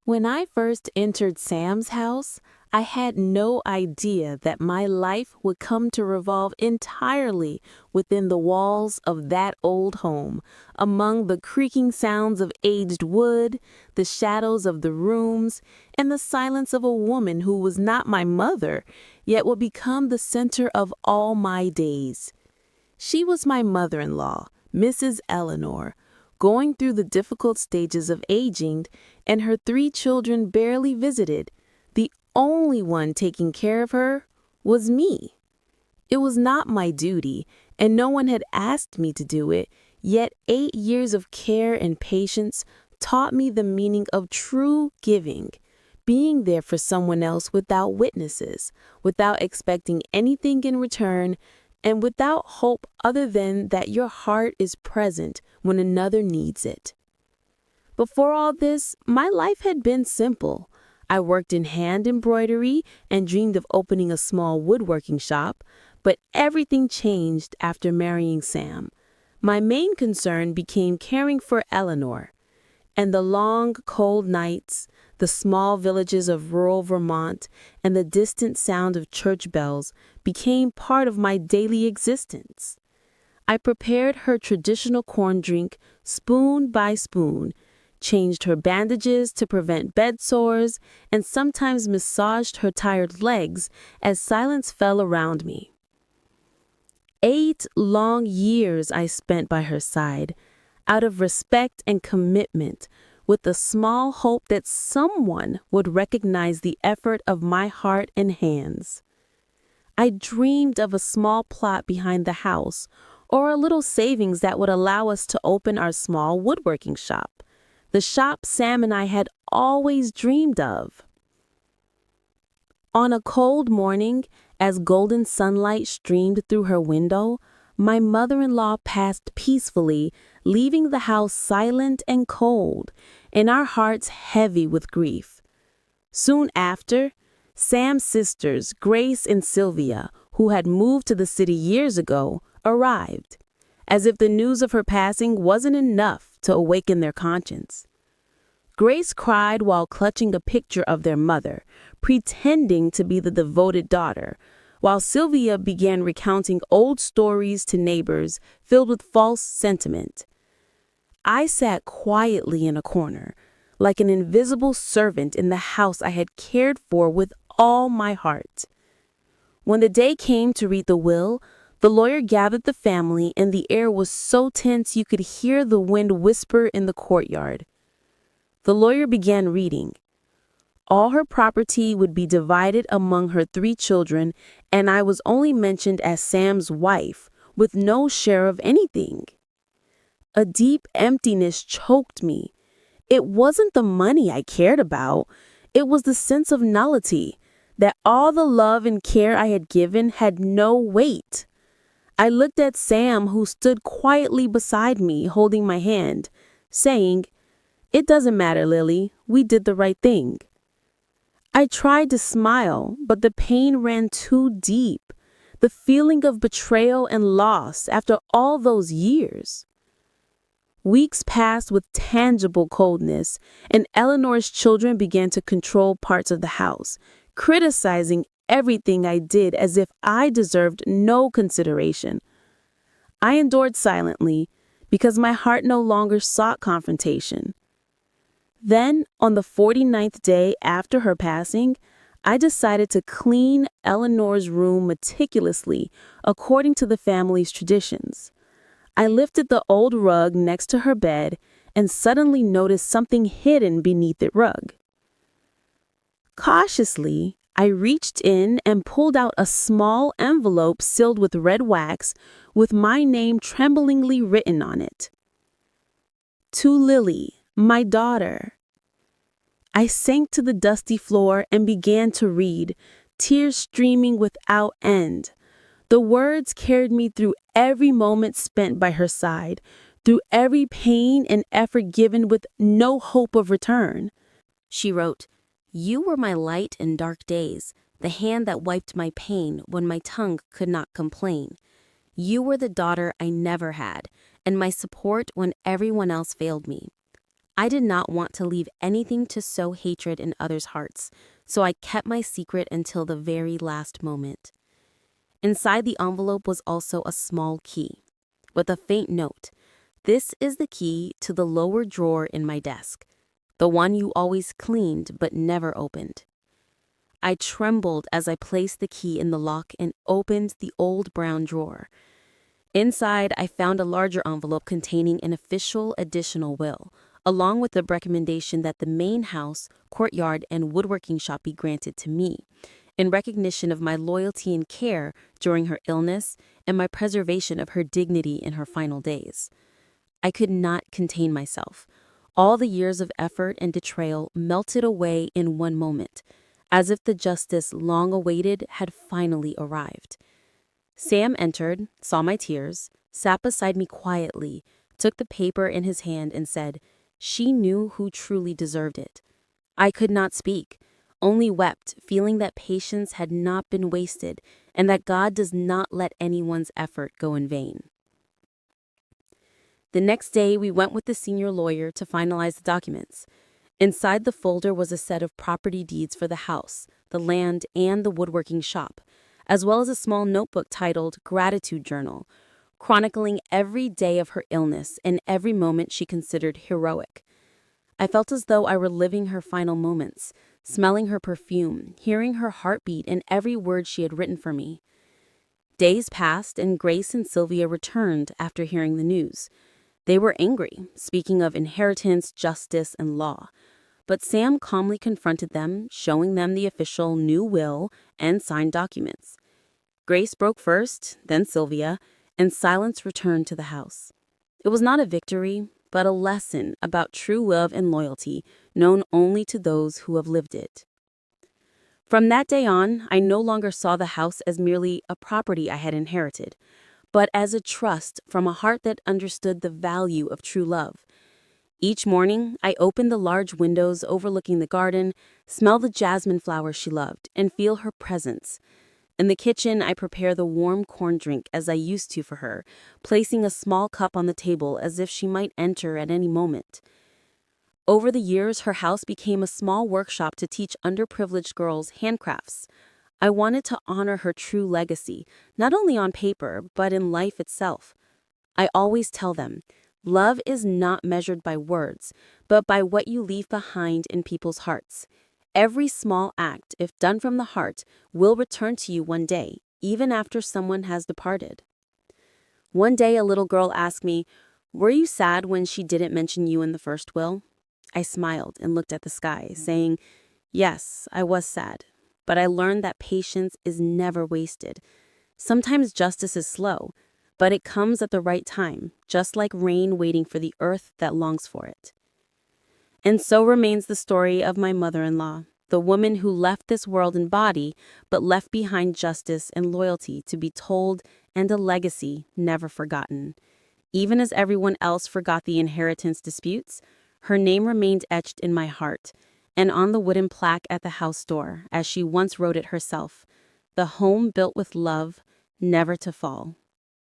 When I first entered Sam's house, I had no idea that my life would come to revolve entirely within the walls of that old home, among the creaking sounds of aged wood, the shadows of the rooms, and the silence of a woman who was not my mother, yet would become the center of all my days. She was my mother-in-law, Mrs. Eleanor, going through the difficult stages of aging, and her 3 children barely visited. The only one taking care of her was me. It was not my duty, and no one had asked me to do it, yet 8 years of care and patience taught me the meaning of true giving, being there for someone else without witnesses, without expecting anything in return, and without hope other than that your heart is present when another needs it. Before all this, my life had been simple. I worked in hand embroidery and dreamed of opening a small woodworking shop, but everything changed after marrying Sam. My main concern became caring for Eleanor, and the long, cold nights, the small villages of rural Vermont, and the distant sound of church bells became part of my daily existence. I prepared her traditional corn drink spoon by spoon, changed her bandages to prevent bed sores, and sometimes massaged her tired legs as silence fell around me. 8 long years I spent by her side, out of respect and commitment, with the small hope that someone would recognize the effort of my heart and hands. I dreamed of a small plot behind the house, or a little savings that would allow us to open our small woodworking shop, the shop Sam and I had always dreamed of. On a cold morning, as golden sunlight streamed through her window, my mother-in-law passed peacefully, leaving the house silent and cold, and our hearts heavy with grief. Soon after, Sam's sisters, Grace and Sylvia, who had moved to the city years ago, arrived, as if the news of her passing wasn't enough to awaken their conscience. Grace cried while clutching a picture of their mother, pretending to be the devoted daughter, while Sylvia began recounting old stories to neighbors filled with false sentiment. I sat quietly in a corner, like an invisible servant in the house I had cared for with all my heart. When the day came to read the will, the lawyer gathered the family, and the air was so tense you could hear the wind whisper in the courtyard. The lawyer began reading. All her property would be divided among her 3 children, and I was only mentioned as Sam's wife, with no share of anything. A deep emptiness choked me. It wasn't the money I cared about. It was the sense of nullity, that all the love and care I had given had no weight. I looked at Sam, who stood quietly beside me, holding my hand, saying, "It doesn't matter, Lily. We did the right thing." I tried to smile, but the pain ran too deep. The feeling of betrayal and loss after all those years. Weeks passed with tangible coldness, and Eleanor's children began to control parts of the house, criticizing everything I did as if I deserved no consideration. I endured silently because my heart no longer sought confrontation. Then, on the 49th day after her passing, I decided to clean Eleanor's room meticulously according to the family's traditions. I lifted the old rug next to her bed and suddenly noticed something hidden beneath the rug. Cautiously, I reached in and pulled out a small envelope sealed with red wax with my name tremblingly written on it. To Lily, my daughter. I sank to the dusty floor and began to read, tears streaming without end. The words carried me through every moment spent by her side, through every pain and effort given with no hope of return. She wrote, "You were my light in dark days, the hand that wiped my pain when my tongue could not complain. You were the daughter I never had, and my support when everyone else failed me. I did not want to leave anything to sow hatred in others' hearts, so I kept my secret until the very last moment. Inside the envelope was also a small key, with a faint note. This is the key to the lower drawer in my desk, the one you always cleaned but never opened. I trembled as I placed the key in the lock and opened the old brown drawer. Inside, I found a larger envelope containing an official additional will, along with the recommendation that the main house, courtyard, and woodworking shop be granted to me, in recognition of my loyalty and care during her illness and my preservation of her dignity in her final days. I could not contain myself. All the years of effort and betrayal melted away in one moment, as if the justice long awaited had finally arrived. Sam entered, saw my tears, sat beside me quietly, took the paper in his hand and said, "She knew who truly deserved it." I could not speak, only wept, feeling that patience had not been wasted and that God does not let anyone's effort go in vain. The next day, we went with the senior lawyer to finalize the documents. Inside the folder was a set of property deeds for the house, the land, and the woodworking shop, as well as a small notebook titled Gratitude Journal, chronicling every day of her illness and every moment she considered heroic. I felt as though I were living her final moments, smelling her perfume, hearing her heartbeat in every word she had written for me. Days passed and Grace and Sylvia returned after hearing the news. They were angry, speaking of inheritance, justice, and law. But Sam calmly confronted them, showing them the official new will and signed documents. Grace broke first, then Sylvia, and silence returned to the house. It was not a victory, but a lesson about true love and loyalty known only to those who have lived it. From that day on, I no longer saw the house as merely a property I had inherited, but as a trust from a heart that understood the value of true love. Each morning, I opened the large windows overlooking the garden, smell the jasmine flowers she loved, and feel her presence. In the kitchen, I prepare the warm corn drink as I used to for her, placing a small cup on the table as if she might enter at any moment. Over the years, her house became a small workshop to teach underprivileged girls handcrafts. I wanted to honor her true legacy, not only on paper, but in life itself. I always tell them, love is not measured by words, but by what you leave behind in people's hearts. Every small act, if done from the heart, will return to you one day, even after someone has departed. One day, a little girl asked me, "Were you sad when she didn't mention you in the first will?" I smiled and looked at the sky, saying, "Yes, I was sad, but I learned that patience is never wasted. Sometimes justice is slow, but it comes at the right time, just like rain waiting for the earth that longs for it." And so remains the story of my mother-in-law, the woman who left this world in body, but left behind justice and loyalty to be told and a legacy never forgotten. Even as everyone else forgot the inheritance disputes, her name remained etched in my heart, and on the wooden plaque at the house door, as she once wrote it herself, "The home built with love, never to fall."